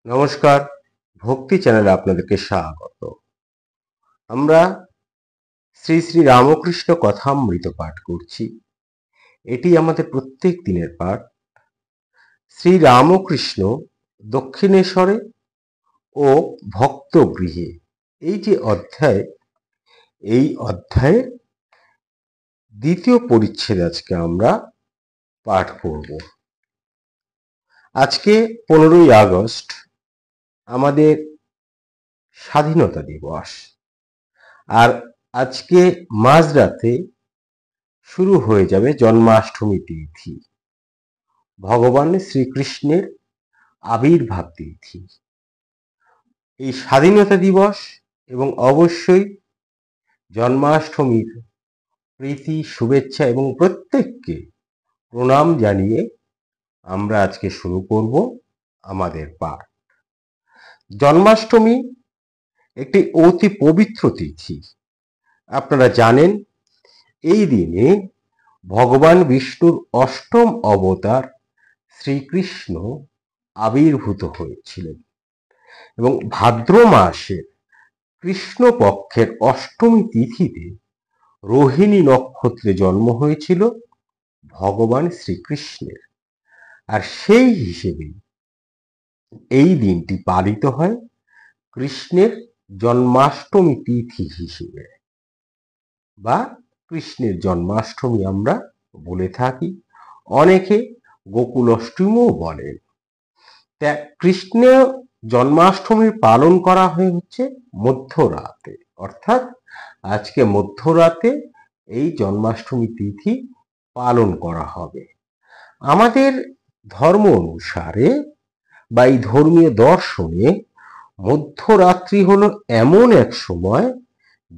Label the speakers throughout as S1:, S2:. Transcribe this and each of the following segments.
S1: নমস্কার, ভক্তি চ্যানেলে আপনাদেরকে স্বাগত। আমরা শ্রী শ্রী রামকৃষ্ণ কথামৃত পাঠ করছি। এটি আমাদের প্রত্যেক দিনের পাঠ। শ্রী রামকৃষ্ণ দক্ষিণেশ্বরে ও ভক্তগৃহে, এই যে অধ্যায়, এই অধ্যায়ে দ্বিতীয় পরিচ্ছেদ আজকে আমরা পাঠ করব। আজকে 15ই আগস্ট আমাদের স্বাধীনতা দিবস, আর আজকে মাঝরাতে শুরু হয়ে যাবে জন্মাষ্টমী তিথি, ভগবান শ্রীকৃষ্ণের আবির্ভাব তিথি। এই স্বাধীনতা দিবস এবং অবশ্যই জন্মাষ্টমীর প্রীতি, শুভেচ্ছা এবং প্রত্যেককে প্রণাম জানিয়ে আমরা আজকে শুরু করব আমাদের পাঠ। জন্মাষ্টমী একটি অতি পবিত্র তিথি। আপনারা জানেন, এই দিনে ভগবান বিষ্ণুর অষ্টম অবতার শ্রীকৃষ্ণ আবির্ভূত হয়েছিলেন এবং ভাদ্র মাসের কৃষ্ণপক্ষের অষ্টমী তিথিতে রোহিণী নক্ষত্রে জন্ম হয়েছিল ভগবান শ্রীকৃষ্ণের। আর সেই হিসেবে এই দিনটি পালিত হয় কৃষ্ণের জন্মাষ্টমী তিথি হিসেবে, বা কৃষ্ণের জন্মাষ্টমী আমরা বলে থাকি, অনেকে গোকুল অষ্টমীও বলেন। তা কৃষ্ণ জন্মাষ্টমীর পালন করা হচ্ছে মধ্যরাতে, অর্থাৎ আজকে মধ্যরাতে এই জন্মাষ্টমী তিথি পালন করা হবে। আমাদের ধর্ম অনুসারে বা এই ধর্মীয় দর্শনে মধ্যরাত্রি হলো এমন এক সময়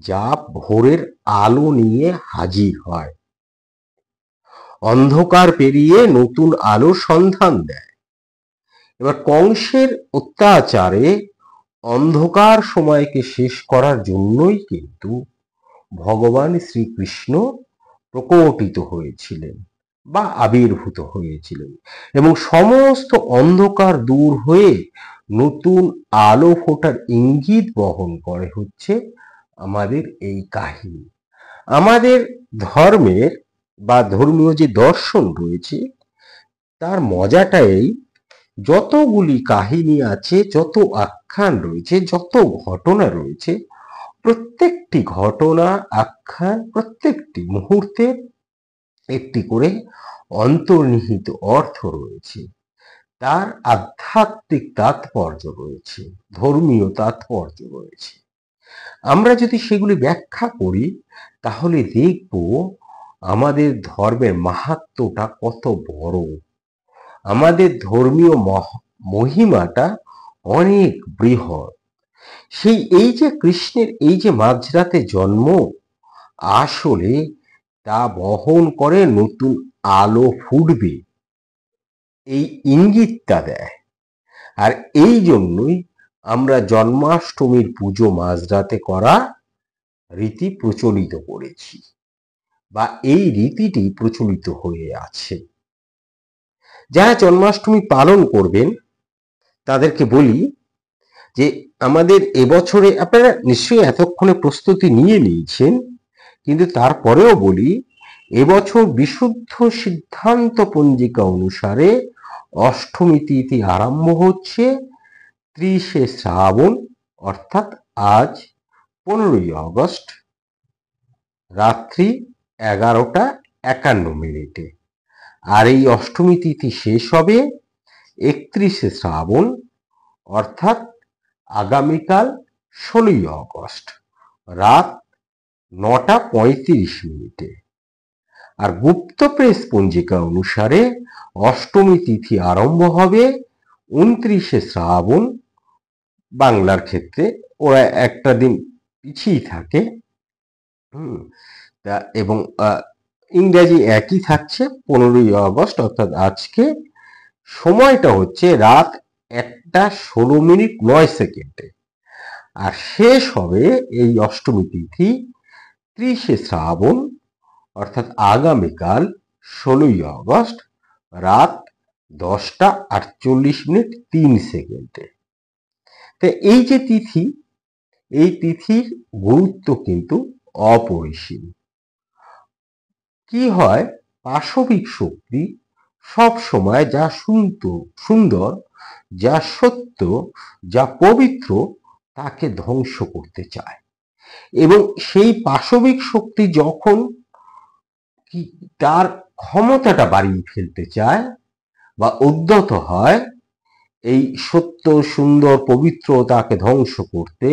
S1: যা ভোরের আলো নিয়ে হাজির হয়, অন্ধকার পেরিয়ে নতুন আলোর সন্ধান দেয়। এবার কংসের অত্যাচারে অন্ধকার সময়কে শেষ করার জন্যই কিন্তু ভগবান শ্রীকৃষ্ণ প্রকটিত হয়েছিলেন বা আবির্ভূত হয়েছিলেন, এবং সমস্ত অন্ধকার দূর হয়ে নতুন আলো ফোটার ইঙ্গিত বহন করে হচ্ছে আমাদের এই কাহিনী। আমাদের ধর্মের বা ধর্মীয় যে দর্শন রয়েছে তার মজাটা এই, যতগুলি কাহিনী আছে, যত আখ্যান রয়েছে, যত ঘটনা রয়েছে, প্রত্যেকটি ঘটনা, আখ্যান, প্রত্যেকটি মুহূর্তে একটি করে অন্তর্নিহিত অর্থ রয়েছে, তার আধ্যাত্মিক তাৎপর্য রয়েছে, ধর্মীয় তাৎপর্য রয়েছে। আমরা যদি সেগুলি ব্যাখ্যা করি তাহলে দেখব আমাদের ধর্মের মাহাত্ম্যটা কত বড়, আমাদের ধর্মীয় মহিমাটা অনেক বৃহৎ। এই যে কৃষ্ণের এই যে মাঝরাতে জন্ম, আসলে তা বহন করে নতুন আলো ফুটবে, এই ইঙ্গিতটা দেয়। আর এই জন্যই আমরা জন্মাষ্টমীর পুজো মাঝরাতে করা রীতি প্রচলিত করেছি, বা এই রীতিটি প্রচলিত হয়ে আছে। যারা জন্মাষ্টমী পালন করবেন তাদেরকে বলি যে আমাদের এবছরে, আপনারা নিশ্চয়ই এতক্ষণে প্রস্তুতি নিয়ে নিয়েছেন, কিন্তু তারপরেও বলি, এবছর বিশুদ্ধ সিদ্ধান্ত পঞ্জিকা অনুসারে অষ্টমী তিথি আরম্ভ হচ্ছে 30শে শ্রাবণ, অর্থাৎ আজ 15ই আগস্ট রাত্রি 11:51। আর এই অষ্টমী তিথি শেষ হবে 31শে শ্রাবণ, অর্থাৎ আগামীকাল 16ই আগস্ট রাত 9:35। আর গুপ্ত প্রেস পঞ্জিকা অনুসারে অষ্টমী তিথি আরম্ভ হবে 29শে শ্রাবণ, বাংলার ক্ষেত্রে ওরা একটা দিন পিছিয়ে থাকে, এবং ইংরেজি একই থাকছে 15ই আগস্ট, অর্থাৎ আজকে। সময়টা হচ্ছে রাত 1:16:09। আর শেষ হবে এই অষ্টমী তিথি 30শে শ্রাবণ, অর্থাৎ আগামীকাল 16ই আগস্ট রাত 10:48:03। তো এই যে তিথি, এই তিথির গুরুত্ব কিন্তু অপরিসীম। কি হয়, পাশবিক শক্তি সব সময় যা সুন্দর, যা সত্য, যা পবিত্র তাকে ধ্বংস করতে চায়, এবং সেই পাশবিক শক্তি যখন তার ক্ষমতাটা বাড়িয়ে ফেলতে চায় বা উদ্যত হয় এই সত্য, সুন্দর, পবিত্রতাকে ধ্বংস করতে,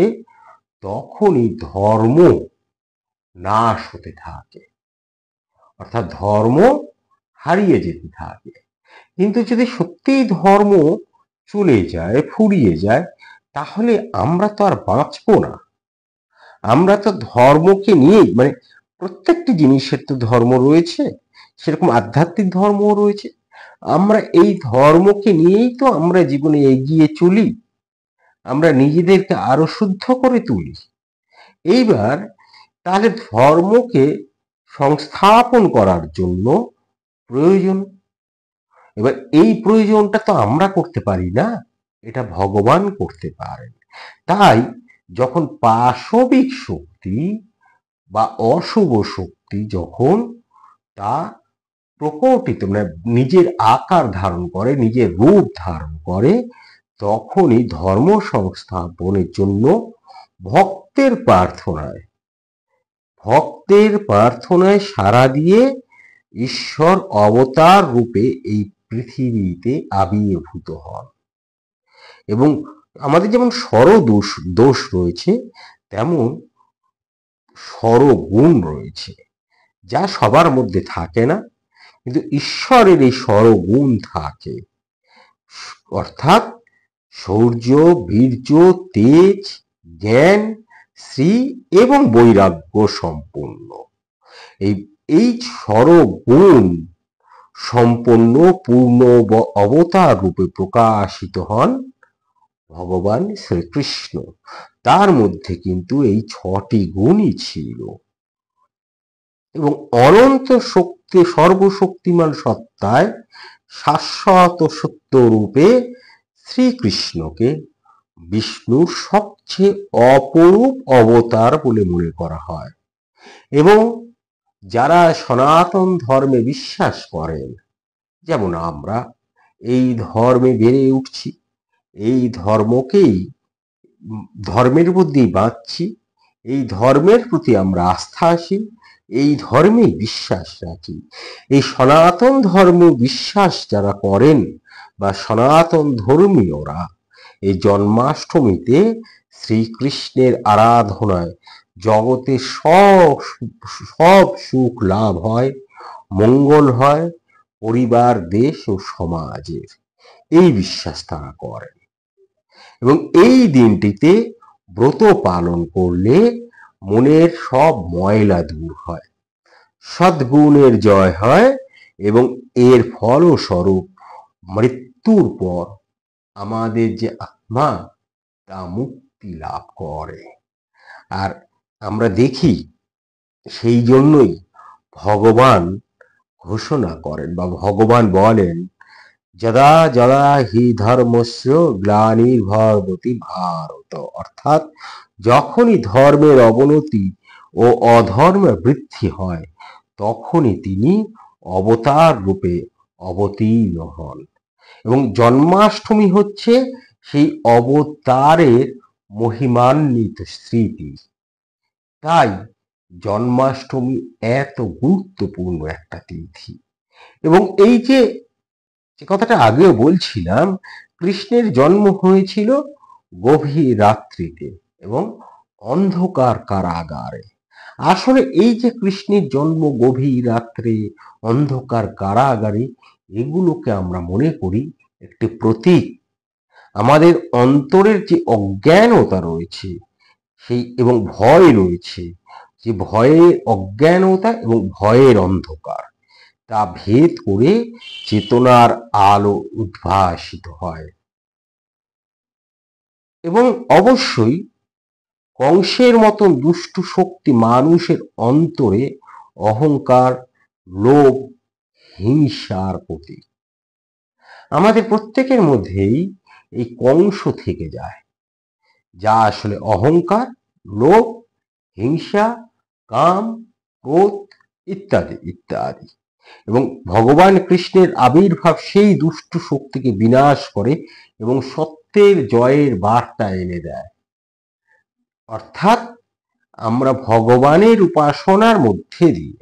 S1: তখনই ধর্ম নাশ হতে থাকে, অর্থাৎ ধর্ম হারিয়ে যেতে থাকে। কিন্তু যদি সত্যিই ধর্ম চলে যায়, ফুরিয়ে যায়, তাহলে আমরা তো আর বাঁচবো না। আমরা তো ধর্মকে নিয়েই, মানে প্রত্যেকটি জিনিসের তো ধর্ম রয়েছে, সেরকম আধ্যাত্মিক ধর্মও রয়েছে। আমরা এই ধর্মকে নিয়েই তো আমরা জীবনে এগিয়ে চলি, আমরা নিজেদেরকে আরো শুদ্ধ করে তুলি। এইবার তাহলে ধর্মকে সংস্থাপন করার জন্য প্রয়োজন, এবার এই প্রয়োজনটা তো আমরা করতে পারি না, এটা ভগবান করতে পারেন। তাই যখন পাশবিক শক্তি বা অশুভ শক্তি যখন তা প্রকটিত, মানে নিজের আকার ধারণ করে, নিজের রূপ ধারণ করে, তখনই ধর্ম সংস্থাপনের জন্য ভক্তের প্রার্থনায় সাড়া দিয়ে ঈশ্বর অবতার রূপে এই পৃথিবীতে আবির্ভূত হন। এবং আমাদের যেমন দোষ রয়েছে, তেমন স্বরগুণ রয়েছে, যা সবার মধ্যে থাকে না, কিন্তু ঈশ্বরের এই স্বরগুণ থাকে, অর্থাৎ শৌর্য, বীর্য, তেজ, জ্ঞান, শ্রী এবং বৈরাগ্য সম্পন্ন। এই স্বরগুণ সম্পন্ন পূর্ণ অবতার রূপে প্রকাশিত হন ভগবান শ্রীকৃষ্ণ। তার মধ্যে কিন্তু এই 6টি গুণই ছিল, এবং অনন্ত শক্তি, সর্বশক্তিমান সত্তায় শাশ্বত সত্য রূপে শ্রীকৃষ্ণকে বিষ্ণুর সবচেয়ে অপরূপ অবতার বলে মনে করা হয়। এবং যারা সনাতন ধর্মে বিশ্বাস করেন, যেমন আমরা এই ধর্মে বেড়ে উঠছি, এই ধর্মের মধ্যেই বাঁচছি, এই ধর্মের প্রতি আমরা আস্থাশীল, এই ধর্মে বিশ্বাস রাখি। এই সনাতন ধর্ম বিশ্বাস যারা করেন বা সনাতন ধর্মীয়রা, এই জন্মাষ্টমীতে শ্রীকৃষ্ণের আরাধনায় জগতে সব সুখ লাভ হয়, মঙ্গল হয়, পরিবার, দেশ ও সমাজের, এই বিশ্বাস তারা করেন। এবং এই দিনটিতে ব্রত পালন করলে মনের সব ময়লা দূর হয়, সদ্গুণের জয় হয়, এবং এর ফলস্বরূপ মৃত্যুর পর আমাদের যে আত্মা তা মুক্তি লাভ করে। আর আমরা দেখি, সেই জন্যই ভগবান ঘোষণা করেন বা ভগবান বলেন, যদা যদা হি ধর্মস্য গ্লানির্ভবতি ভারত, অর্থাৎ যখনই ধর্মের অবনতি ও অধর্মের বৃদ্ধি হয়, তখনই তিনি অবতার রূপে অবতীর্ণ হন। এবং জন্মাষ্টমী হচ্ছে সেই অবতারের মহিমান্বিত স্মৃতি। তাই জন্মাষ্টমী এত গুরুত্বপূর্ণ একটা তিথি। এবং এই যে কথাটা আগেও বলছিলাম, কৃষ্ণের জন্ম হয়েছিল গভীর রাত্রিতে এবং অন্ধকার কারাগারে। আসলে এই যে কৃষ্ণের জন্ম গভীর রাত্রে, অন্ধকার কারাগারে, এগুলোকে আমরা মনে করি একটি প্রতীক। আমাদের অন্তরের যে অজ্ঞানতা রয়েছে সেই এবং ভয় রয়েছে, যে ভয়ের অজ্ঞানতা এবং ভয়ের অন্ধকার, তা ভেদ করে চেতনার আলো উদ্ভাসিত হয়। এবং অবশ্যই কংসের মতন দুষ্ট শক্তি মানুষের অন্তরে অহংকার, লোভ, হিংসার প্রতীক। আমাদের প্রত্যেকের মধ্যেই এই কংস থেকে যায়, যা আসলে অহংকার, লোভ, হিংসা, কাম, ক্রোধ ইত্যাদি ইত্যাদি। এবং ভগবান কৃষ্ণের আবির্ভাব সেই দুষ্ট শক্তিকে বিনাশ করে এবং সত্যের জয়ের বার্তা এনে দেয়। অর্থাৎ আমরা ভগবানের উপাসনার মধ্যে দিয়ে,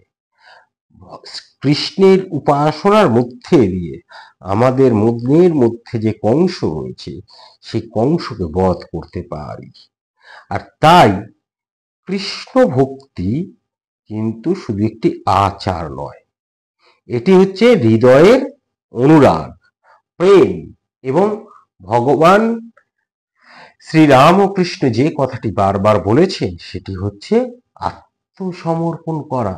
S1: কৃষ্ণের উপাসনার মধ্যে দিয়ে আমাদের মনের মধ্যে যে কংস রয়েছে সেই কংসকে বধ করতে পারি। আর তাই কৃষ্ণ ভক্তি কিন্তু শুধু একটি আচার নয়, এটি হচ্ছে হৃদয়ের অনুরাগ, প্রেম এবং ভগবান শ্রীরামকৃষ্ণ যে কথাটি বারবার বলেছেন সেটি হচ্ছে আত্মসমর্পণ করা,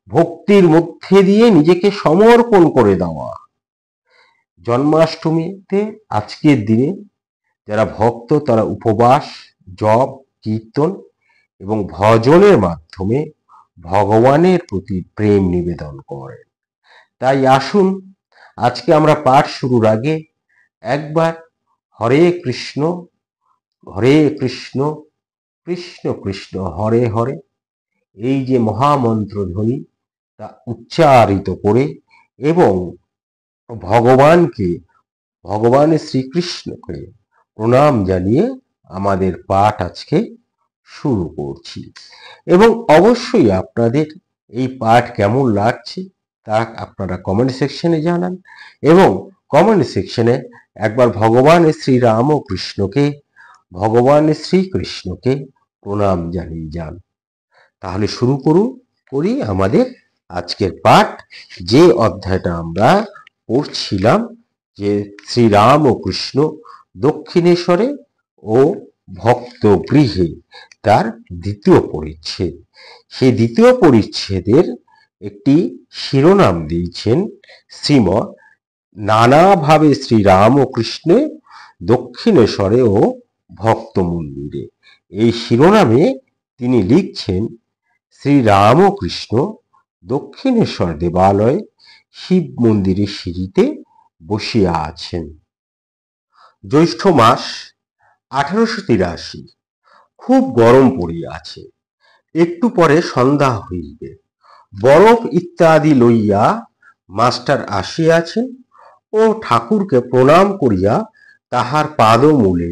S1: ভক্তির মধ্যে দিয়ে নিজেকে সমর্পণ করে দেওয়া। জন্মাষ্টমীতে আজকের দিনে যারা ভক্ত তারা উপবাস, জপ, কীর্তন এবং ভজনের মাধ্যমে ভগবানের প্রতি প্রেম নিবেদন করেন। তাই আসুন আজকে আমরা পাঠ শুরুর আগে একবার হরে কৃষ্ণ কৃষ্ণ কৃষ্ণ হরে হরে এই যে মহামন্ত্র ধ্বনি তা উচ্চারিত করে এবং ভগবান শ্রীকৃষ্ণকে প্রণাম জানিয়ে আমাদের পাঠ আজকে শুরু করছি। এবং অবশ্যই আপনাদের এই পাঠ কেমন লাগছে তা আপনারা কমেন্ট সেকশনে জানান এবং কমেন্ট সেকশনে একবার ভগবান শ্রীকৃষ্ণকে প্রণাম জানিয়ে যান। তাহলে শুরু করি আমাদের আজকের পাঠ। যে অধ্যায়টা আমরা পড়ছিলাম যে শ্রীরাম ও কৃষ্ণ দক্ষিণেশ্বরে ও ভক্ত গৃহে, তার দ্বিতীয় পরিচ্ছেদ। সেই দ্বিতীয় পরিচ্ছেদের একটি শিরোনাম দিয়েছেন শ্রীম নানাভাবে শ্রীরাম ও কৃষ্ণে দক্ষিণেশ্বরে ও ভক্ত মন্দিরে। এই শিরোনামে তিনি লিখছেন শ্রীরামকৃষ্ণ দক্ষিণেশ্বর দেবালয়ে শিব মন্দিরের সিঁড়িতে বসিয়া আছেন। জ্যৈষ্ঠ মাস 1883। খুব গরম পড়িয়াছে, একটু পরে সন্ধ্যা হইবে। বরফ ইত্যাদি লইয়া মাস্টার আসিয়াছেন ও ঠাকুরকে প্রণাম করিয়া তাহার পাদমূলে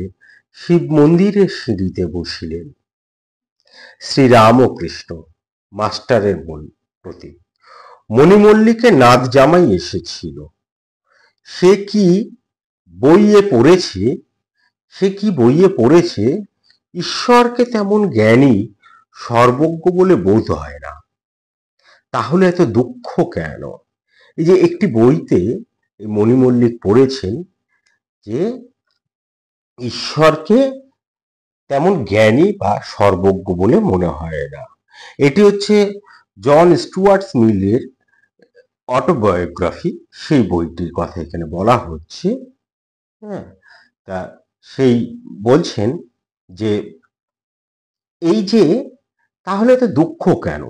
S1: শিব মন্দিরের সিঁড়িতে বসিলেন। শ্রীরামকৃষ্ণ মাস্টারের প্রতি মণিমল্লিকের নাত জামাই এসেছিল। সে কি বইয়ে পড়েছে ঈশ্বরকে তেমন জ্ঞানী সর্বজ্ঞ বলে বোধ হয় না। তাহলে এত দুঃখ কেন? এই যে একটি বইতে মণিমল্লিক পড়েছেন যে ঈশ্বরকে তেমন জ্ঞানী বা সর্বজ্ঞ বলে মনে হয় না। এটি হচ্ছে জন স্টুয়ার্ট মিলের অটোবায়োগ্রাফি, সেই বইটির কথা এখানে বলা হচ্ছে। হ্যাঁ, তা সেই বলছেন যে এই যে তাহলে তো দুঃখ কেন?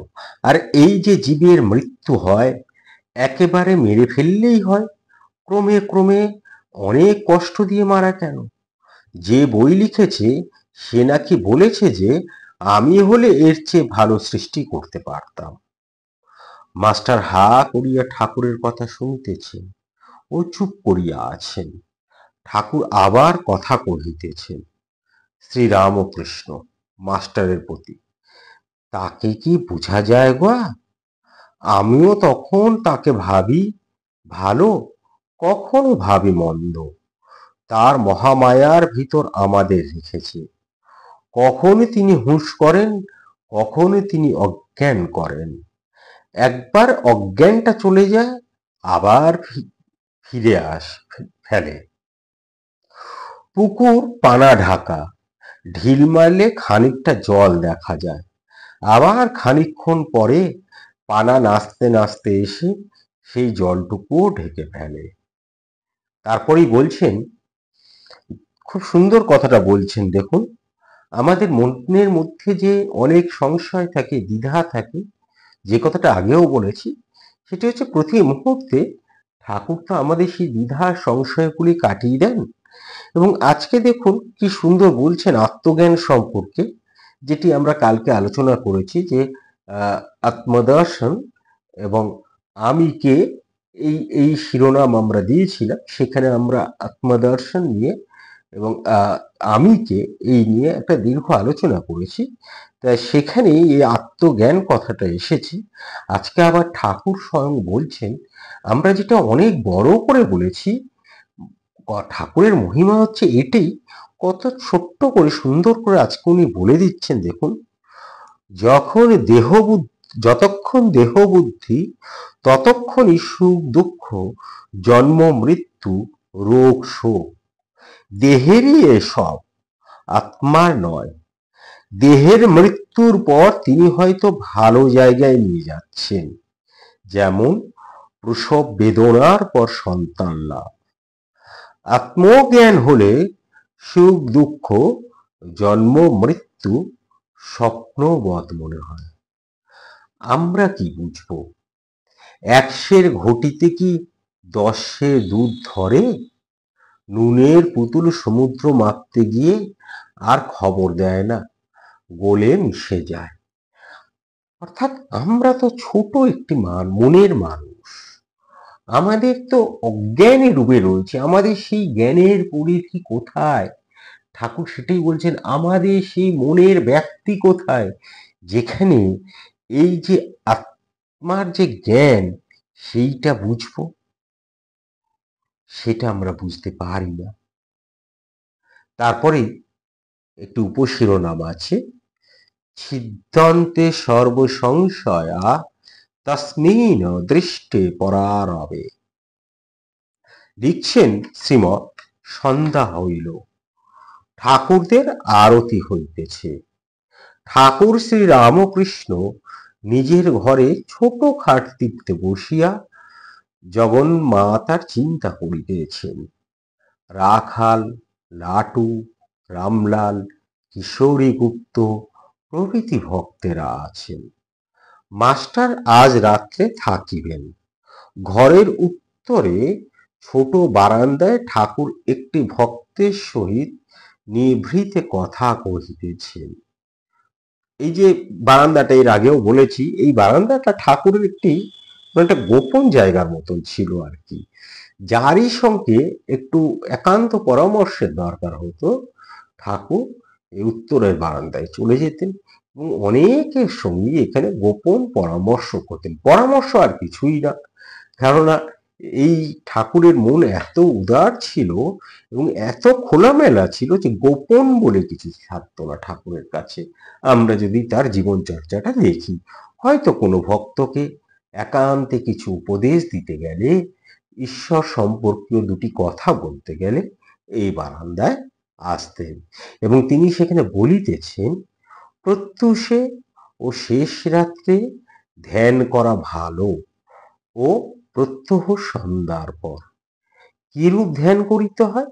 S1: আর এই যে জীবের মৃত্যু হয় একেবারে মেরে ফেললেই হয়, ক্রমে ক্রমে অনেক কষ্ট দিয়ে মারা কেন? যে বই লিখেছে সে নাকি বলেছে যে আমি হলে এর চেয়ে ভালো সৃষ্টি করতে পারতাম। মাস্টার হা করিয়া ঠাকুরের কথা শুনিতেছেন ও চুপ করিয়া আছেন। ঠাকুর আবার কথা কহিতেছেন। শ্রীরামকৃষ্ণ মাস্টারের প্রতি, তাকে কি বোঝা যায় গা? আমিও তখন তাকে ভাবি ভালো, কখনো ভাবি মন্দ। তার মহামায়ার ভিতর আমাদের রেখেছে। কখনো তিনি হুঁশ করেন, কখনো তিনি অজ্ঞান করেন। একবার অজ্ঞানটা চলে যায়, আবার ফিরে ফেলে। পুকুর পানা ঢাকা, ঢিল মারলে খানিকটা জল দেখা যায়, আবার খানিকক্ষণ পরে পানা নাচতে নাচতে এসে সেই জলটুকুও ঢেকে ফেলে। তারপরেই বলছেন, খুব সুন্দর কথাটা বলছেন, দেখুন, আমাদের মনের মধ্যে যে অনেক সংশয় থাকে, দ্বিধা থাকে, যে কথাটা আগেও বলেছি, সেটি হচ্ছে প্রতি মুহূর্তে ঠাকুর তো আমাদের সেই দ্বিধা সংশয়গুলি কাটিয়ে দেন এবং আজকে দেখুন কি সুন্দর বলছেন আত্মজ্ঞান সম্পর্কে, যেটি আমরা কালকে আলোচনা করেছি যে আত্মদর্শন এবং আমি কে, এই শিরোনাম আমরা দিয়েছিলাম। সেখানে আমরা আত্মদর্শন নিয়ে এবং আমি কে এই নিয়ে একটা দীর্ঘ আলোচনা করেছি। তাই সেখানে এই আত্মজ্ঞান কথাটা এসেছে। আজকে আবার ঠাকুর স্বয়ং বলছেন, আমরা যেটা অনেক বড় করে বলেছি, ঠাকুরের মহিমা হচ্ছে এটাই, কত ছোট্ট করে সুন্দর করে আজকে উনি বলে দিচ্ছেন। দেখুন, যতক্ষণ দেহ বুদ্ধি ততক্ষণই সুখ দুঃখ, জন্ম মৃত্যু, রোগ শোক, দেহেরই এসব, আত্মার নয়। দেহের মৃত্যুর পর তিনি হয়তো ভালো জায়গায় নিয়ে যাচ্ছেন, যেমন প্রসব বেদনার পর সন্তান লাভ। আত্মজ্ঞান হলে সুখ দুঃখ, জন্ম মৃত্যু স্বপ্নবৎ মনে হয়। আমরা কি বুঝবো? 100 ঘটিতে কি 10 দুধ ধরে? নুনের পুতুল সমুদ্র মাপতে গিয়ে আর খবর দেয় না, গলে মিশে যায়। অর্থাৎ আমরা তো ছোট একটি মনের মানুষ, আমাদের তো অজ্ঞানে ডুবে রয়েছে। আমাদের সেই জ্ঞানের পরিধি কোথায়? ঠাকুর সেটাই বলছেন, আমাদের সেই মনের ব্যাপ্তি কোথায়, যেখানে এই যে আত্মার যে জ্ঞান সেইটা বুঝবো, সেটা আমরা বুঝতে পারি না। তারপরে একটু উপশিরোনাম আছে, ছিদ্যন্তে সর্বসংশয়া তস্মিন দৃষ্টে পরারবে। লিখছেন শ্রীমৎ, সন্ধ্যা হইল, ঠাকুরদের আরতি হইতেছে। ঠাকুর শ্রী রামকৃষ্ণ নিজের ঘরে ছোট খাটটিতে বসিয়া জগন্মাতার চিন্তা করিতেছেন। রাখাল, লাটু, রামলাল, কিশোরী গুপ্ত প্রভৃতি ভক্তেরা আছেন। মাস্টার আজ রাত্রে থাকিবেন। ঘরের উত্তরে ছোট বারান্দায় ঠাকুর একটি ভক্তের সহিত নিভৃতে কথা কহিতেছেন। এই যে বারান্দাটা, এর আগেও বলেছি, এই বারান্দাটা ঠাকুরের একটা গোপন জায়গার মতন ছিল আর কি। যারই সঙ্গে একটু একান্ত পরামর্শের দরকার হতো, ঠাকুর এই উত্তরের বারান্দায় চলে যেতেন এবং অনেকের সঙ্গে এখানে গোপন পরামর্শ করতেন। পরামর্শ আর কিছুই না, কেননা এই ঠাকুরের মন এত উদার ছিল এবং এত খোলামেলা ছিল যে গোপন বলে কিছু থাকতো না ঠাকুরের কাছে। আমরা যদি তার জীবন চর্চাটা দেখি, হয়তো কোনো ভক্তকে একান্তে কিছু উপদেশ দিতে গেলে, ঈশ্বর সম্পর্কীয় দুটি কথা বলতে গেলে এই বারান্দায় আসতেন এবং তিনি সেখানে বলিতেছেন, প্রত্যুষে ও শেষ রাত্রে ধ্যান করা ভালো ও প্রত্যহ সন্ধ্যার পর। কিরূপ ধ্যান করিতে হয়?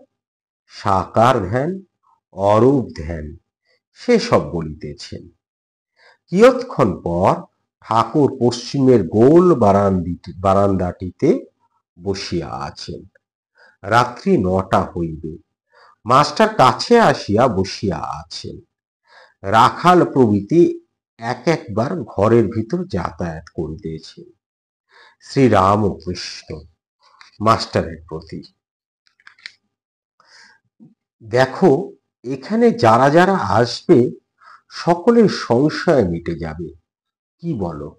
S1: সাকার ধ্যান, অরূপ ধ্যান, সেসব বলিতেছেন। কিয়ৎক্ষণ পর ঠাকুর পশ্চিমের গোল বারান্দাটিতে বসিয়া আছেন। রাত্রি 9টা হইবে। মাস্টার কাছে আসিয়া বসিয়া আছেন। রাখাল প্রভৃতি একবার ঘরের ভিতর যাতায়াত করিতেছে। শ্রীরামকৃষ্ণ মাস্টারের প্রতি, দেখো এখানে যারা যারা আসবে সকলের সংশয় মিটে যাবে, কি বলো?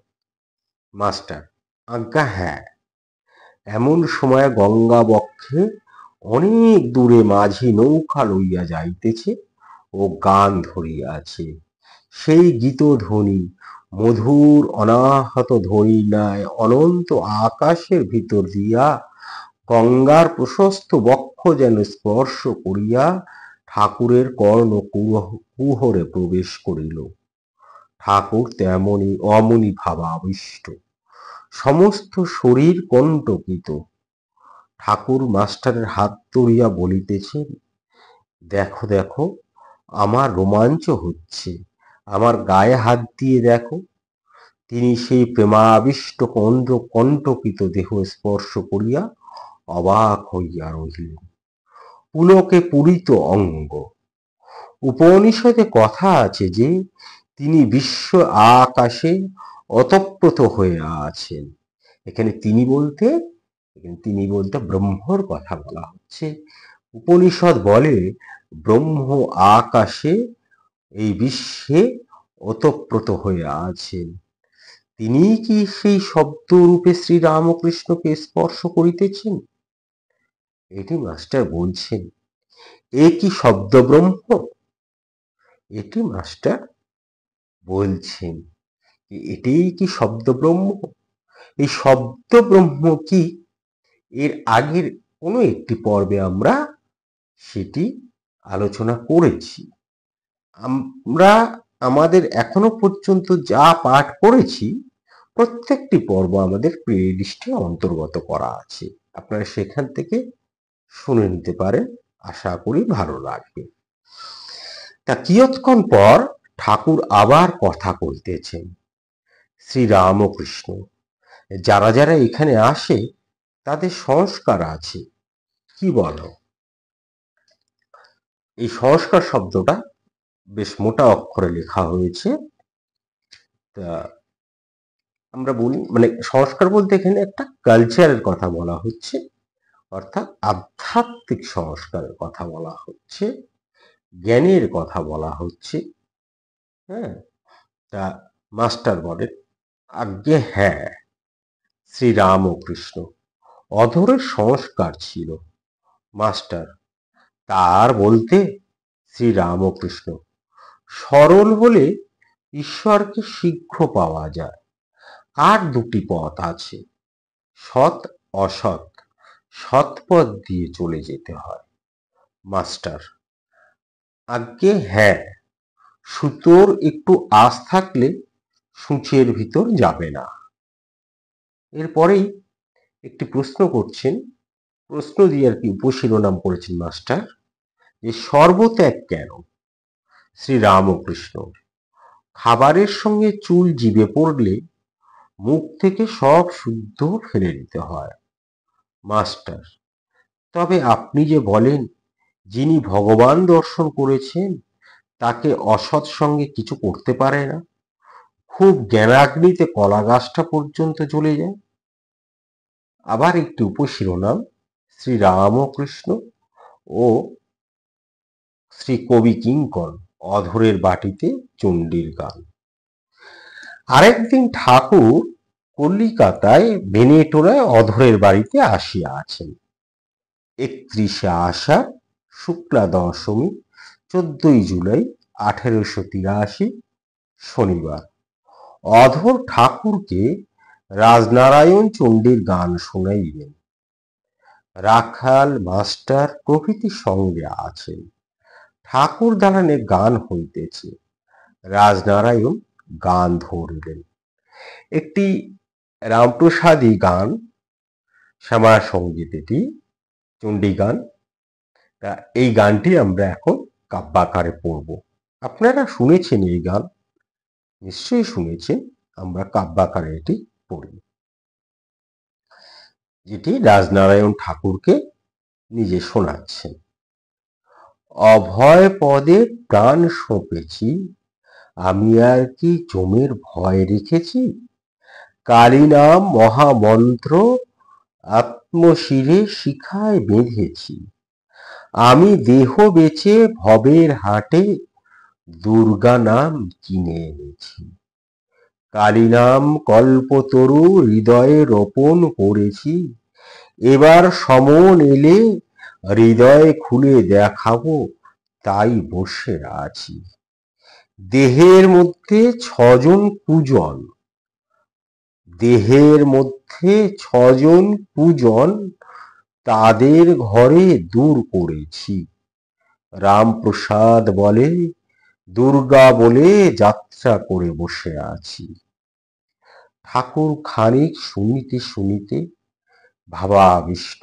S1: মাস্টার, আজ্ঞা হ্যাঁ। এমন সময় গঙ্গা বক্ষে অনেক দূরে মাঝি নৌকা লইয়া যাইতেছে ও গান ধরিয়াছে। সেই গীতধ্বনি মধুর অনাহত ধ্বনি নাই অনন্ত আকাশের ভিতর দিয়া গঙ্গার প্রশস্ত বক্ষ যেন স্পর্শ করিয়া ঠাকুরের কর্ণ কুহরে প্রবেশ করিল। ঠাকুর তেমনি অমনি ভাবাবিষ্ট, সমস্ত শরীর কণ্টকিত। ঠাকুর মাস্টারের হাত ধরিয়া বলিতেছেন, দেখো দেখো, আমার রোমাঞ্চ হচ্ছে, আমার গায়ে হাত দিয়ে দেখো। তিনি সেই প্রেমাবিষ্ট কণ্টকিত দেহ স্পর্শ করিয়া অবাক হইয়া রহিলেন। পুলকে পূরিত অঙ্গ। উপনিষদে কথা আছে যে তিনি বিশ্ব আকাশে অতপ্রত হয়ে আছেন। এখানে তিনি বলতে ব্রহ্মর কথা বলা হচ্ছে। উপনিষদ বলে ব্রহ্ম আকাশে এই বিশ্বে ওতপ্রোত হয়ে আছেন। তিনি কি সেই শব্দরূপে শ্রীরামকৃষ্ণকে স্পর্শ করিতেছেন? এটি মাস্টার বলছেন, এ কি শব্দ ব্রহ্ম? এটি মাস্টার বলছেন, এটাই কি শব্দ ব্রহ্ম? এই শব্দ ব্রহ্ম কি? এর আগের কোনো একটি পর্বে আমরা সেটি আলোচনা করেছি। আমরা আমাদের এখনো পর্যন্ত যা পাঠ করেছি প্রত্যেকটি পর্ব আমাদের প্লেলিস্টে অন্তর্গত করা আছে, আপনারা সেখান থেকে শুনে নিতে পারেন। আশা করি ভালো লাগবে। তা কিয়ৎক্ষণ পর ঠাকুর আবার কথা কইতেছেন। শ্রীরামকৃষ্ণ, যারা যারা এখানে আসে তাদের সংস্কার আছে, কি বলো? এই সংস্কার শব্দটা বেশ মোটা অক্ষরে লেখা হয়েছে। তা আমরা বলি, মানে সংস্কার বলতে এখানে একটা কালচারের কথা বলা হচ্ছে, অর্থাৎ আধ্যাত্মিক সংস্কারের কথা বলা হচ্ছে, জ্ঞানের কথা বলা হচ্ছে। হ্যাঁ, তা মাস্টার বলেন, আজ্ঞে হ্যাঁ, শ্রীরামকৃষ্ণ, অধরের সংস্কার ছিল। মাস্টার, তার বলতে? শ্রীরামকৃষ্ণ, সরল হলে ঈশ্বরকে শীঘ্র পাওয়া যায়। আর দুটি পথ আছে, সৎ অসৎ। সৎ পথ দিয়ে চলে যেতে হয়। মাস্টার, আজ্ঞে হ্যাঁ, সুতোর একটু আঁচ থাকলে সূচের ভিতর যাবে না। এরপরেই একটি প্রশ্ন করছেন, প্রশ্ন দিয়ে আর কি উপশিরোনাম করেছেন মাস্টার, যে সর্বত্যাগ কেন? শ্রীরামকৃষ্ণ, খাবারের সঙ্গে চুল জিভে পড়লে মুখ থেকে সব শুদ্ধ ফেলে দিতে হয়। মাস্টার, তবে আপনি যে বলেন যিনি ভগবান দর্শন করেছেন তাকে অসৎ সঙ্গে কিছু করতে পারে না, খুব জ্ঞানাগ্নিতে কলা গাছটা পর্যন্ত জ্বলে যায়। আবার একটি উপশিরোনাম, শ্রীরামকৃষ্ণ ও শ্রী কবি কিঙ্কর, অধরের বাটিতে চণ্ডীর গান। আরেকদিন ঠাকুর কলিকাতায় বেনেটোলায় অধরের বাড়িতে আসিয়া আছেন। 31শে আষাঢ়, শুক্লা দশমী, 14ই জুলাই 1883, শনিবার। অধর ঠাকুরকে রাজনারায়ণ চণ্ডীর গান শোনাইবেন। রাখাল, মাস্টার প্রভৃতি সঙ্গে আছেন। ঠাকুর দালানে গান হইতেছে। রাজনারায়ণ গান ধরিলেন। একটি রামপ্রসাদী গান, শ্যামা সঙ্গীত, এটি চণ্ডী গান। তা এই গানটি আমরা এখন কাব্যাকারে পড়ব। আপনারা শুনেছেন এই গান, নিশ্চয়ই শুনেছেন। আমরা কাব্যাকারে এটি পড়ি, যেটি রাজনারায়ণ ঠাকুরকে নিজে শোনাচ্ছেন। অভয় পদে প্রাণ সঁপেছি, আমি আর কি জমের ভয় রেখেছি? কালী নাম মহামন্ত্র আত্মশিরে শিখায় বেঁধেছি। আমি দেহ বেচে ভবের হাটে দুর্গা নাম কিনে এনেছি। কালী নাম কল্পতরু হৃদয়ে রোপণ করেছি। এবার সমন এলে হৃদয় খুলে দেখাবো, তাই বসে আছি। দেহের মধ্যে ছজন কুজন, দেহের মধ্যে ছজন কুজন, তাদের ঘরে দূর করেছি। রামপ্রসাদ বলে দুর্গা বলে যাত্রা করে বসে আছি। ঠাকুর খানিক শুনিতে শুনিতে ভাবাবিষ্ট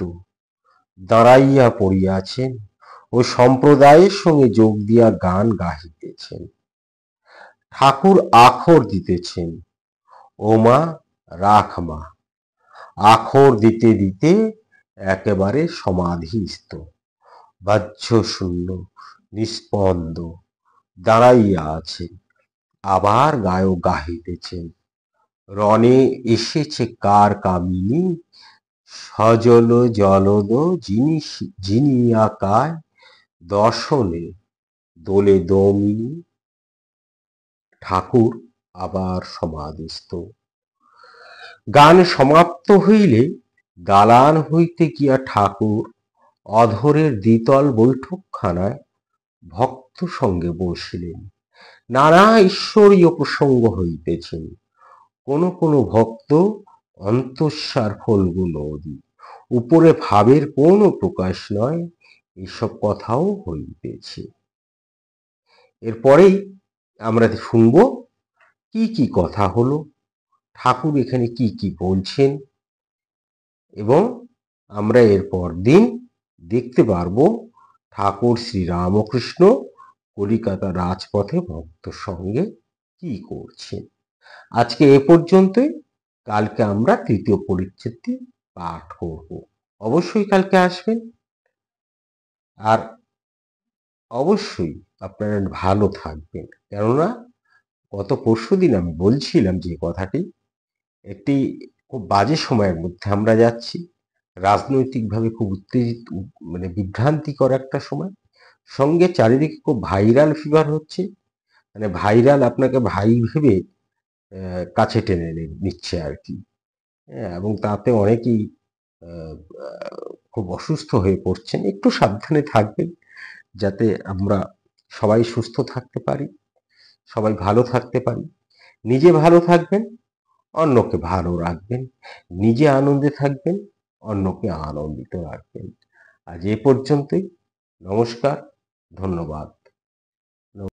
S1: দাঁড়াইয়া পড়িয়াছেন ও সম্প্রদায়ের সঙ্গে যোগ দিয়া গান গাহিতেছেন। ঠাকুর আখর দিতেছেন, ও মা রাখ মা। আখর দিতে দিতে একেবারে সমাধিস্থ। বাহ্য শূন্য নিস্পন্দ দাঁড়াইয়া আছেন, আবার গায়ক গাহিতেছেন, রণে এসেছে কার কামিনী, সজল জলদ জিনিয়াকায়, দর্শনে দোলে দমিনী। ঠাকুর আবার সমাধিস্থ। গান সমাপ্ত হইলে দালান হইতে গিয়া ঠাকুর অধরের দ্বিতল বৈঠকখানায় ভক্ত সঙ্গে বসিলেন। নানা ঈশ্বরীয় প্রসঙ্গ হইতেছেন। কোন কোন ভক্ত অন্তঃসার ফল্গু নদী, উপরে ভাবের কোনো প্রকাশ নয়, এসব কথাও হইতেছে। এরপরেই আমরা শুনব কি কি কথা হলো, ঠাকুর এখানে কি কি বলছেন, এবং আমরা এরপর দিন দেখতে পারবো ঠাকুর শ্রী রামকৃষ্ণ কলিকাতা রাজপথে ভক্ত সঙ্গে কি করছেন। আজকে এ পর্যন্তই। কালকে আমরা তৃতীয় পরিচ্ছেদটি পাঠ করব। অবশ্যই কালকে আসবেন, আর অবশ্যই আপনারা ভালো থাকবেন। কেননা গত পরশুদিন আমি বলছিলাম যে কথাটি, একটি খুব বাজে সময়ের মধ্যে আমরা যাচ্ছি, রাজনৈতিকভাবে খুব উত্তেজিত, মানে বিভ্রান্তিকর একটা সময়, সঙ্গে চারিদিকে খুব ভাইরাল ফিভার হচ্ছে, মানে ভাইরাল আপনাকে ভাই ভেবে কাছে টেনে নিচ্ছে আর কি, এবং তাতে অনেকেই খুব অসুস্থ হয়ে পড়ছেন। একটু সাবধানে থাকবেন যাতে আমরা সবাই সুস্থ থাকতে পারি, সবাই ভালো থাকতে পারি। নিজে ভালো থাকবেন, অন্যকে ভালো রাখবেন, নিজে আনন্দে থাকবেন, অন্যকে আনন্দিত রাখবেন। আজ এ পর্যন্তই। নমস্কার, ধন্যবাদ।